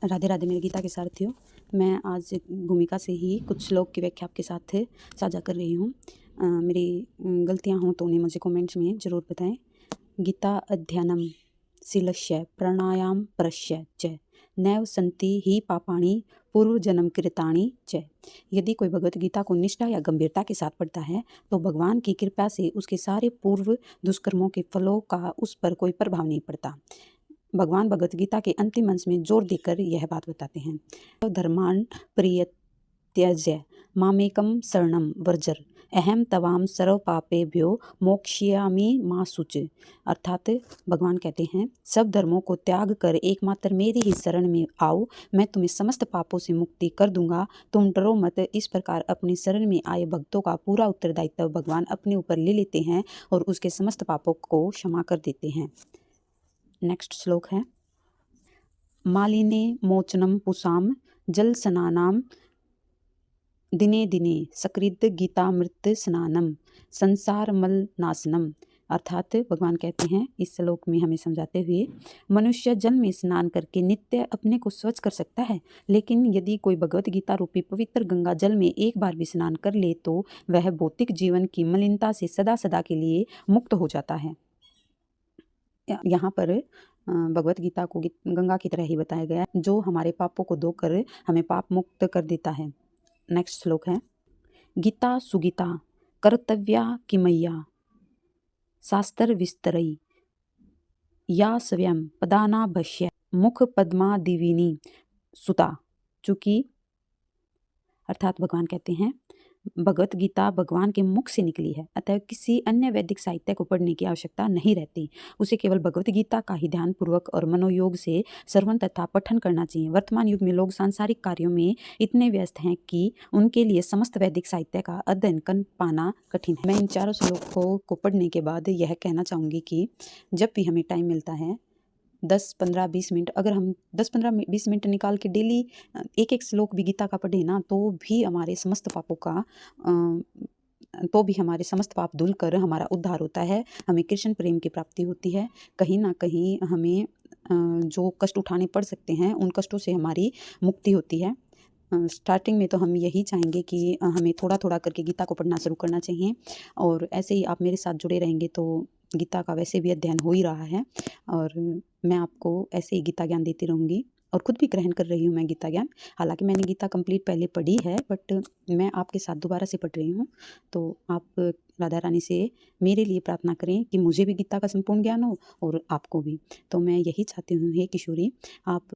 राधे राधे मेरे गीता के सारथियों। मैं आज भूमिका से ही कुछ श्लोक की व्याख्या आपके साथ साझा कर रही हूँ। मेरी गलतियाँ हों तो उन्हें मुझे कमेंट्स में ज़रूर बताएं। गीता अध्ययनम शीलस्य प्राणायाम परस्य च नैव सन्ति ही पापानि पूर्व जन्म कृतानि च। यदि कोई भगवत गीता को निष्ठा या गंभीरता के साथ पढ़ता है तो भगवान की कृपा से उसके सारे पूर्व दुष्कर्मों के फलों का उस पर कोई प्रभाव नहीं पड़ता। भगवान भगवत गीता के अंतिम अंश में जोर देकर यह बात बताते हैं। धर्मान् परित्यज्य मामेकं शरणं व्रज अहम तवाम सर्व पापेभ्यो मोक्ष्यामि मा शुच। अर्थात भगवान कहते हैं, सब धर्मों को त्याग कर एकमात्र मेरी ही शरण में आओ, मैं तुम्हें समस्त पापों से मुक्ति कर दूंगा। तुम डरो मत। इस प्रकार अपनी शरण में आए भक्तों का पूरा उत्तरदायित्व भगवान अपने ऊपर ले लेते हैं और उसके समस्त पापों को क्षमा कर देते हैं। नेक्स्ट श्लोक है, मालिने मोचनम पुषाम जल स्नानाम दिने दिने सकृत गीतामृत स्नानम संसार मल नाशनम। अर्थात भगवान कहते हैं इस श्लोक में हमें समझाते हुए, मनुष्य जल में स्नान करके नित्य अपने को स्वच्छ कर सकता है, लेकिन यदि कोई भगवत गीता रूपी पवित्र गंगा जल में एक बार भी स्नान कर ले तो वह भौतिक जीवन की मलिनता से सदा सदा के लिए मुक्त हो जाता है। यहाँ पर भगवत गीता को गंगा की तरह ही बताया गया है, जो हमारे पापों को धोकर हमें पाप मुक्त कर देता है। नेक्स्ट श्लोक है, गीता सुगीता कर्तव्या किमय्या शास्त्र विस्तरई या स्वयं पदाना भष्य मुख पद्मा दिविनी सुता। चूँकि अर्थात भगवान कहते हैं, भगवत गीता भगवान के मुख से निकली है, अतः किसी अन्य वैदिक साहित्य को पढ़ने की आवश्यकता नहीं रहती। उसे केवल भगवत गीता का ही ध्यानपूर्वक और मनोयोग से श्रवण तथा पठन करना चाहिए। वर्तमान युग में लोग सांसारिक कार्यों में इतने व्यस्त हैं कि उनके लिए समस्त वैदिक साहित्य का अध्ययन कर पाना कठिन है। मैं इन चारों श्लोकों को पढ़ने के बाद यह कहना चाहूँगी कि जब भी हमें टाइम मिलता है 10-15-20 मिनट, अगर हम 10-15-20 मिनट निकाल के डेली एक एक श्लोक भी गीता का पढ़े ना, तो भी हमारे समस्त पाप धुल कर हमारा उद्धार होता है। हमें कृष्ण प्रेम की प्राप्ति होती है। कहीं ना कहीं हमें जो कष्ट उठाने पड़ सकते हैं उन कष्टों से हमारी मुक्ति होती है। स्टार्टिंग में तो हम यही चाहेंगे कि हमें थोड़ा थोड़ा करके गीता को पढ़ना शुरू करना चाहिए, और ऐसे ही आप मेरे साथ जुड़े रहेंगे तो गीता का वैसे भी अध्ययन हो ही रहा है, और मैं आपको ऐसे ही गीता ज्ञान देती रहूँगी और खुद भी ग्रहण कर रही हूँ मैं गीता ज्ञान। हालांकि मैंने गीता कंप्लीट पहले पढ़ी है, बट मैं आपके साथ दोबारा से पढ़ रही हूँ। तो आप राधा रानी से मेरे लिए प्रार्थना करें कि मुझे भी गीता का संपूर्ण ज्ञान हो और आपको भी। तो मैं यही चाहती हूँ, हे किशोरी, आप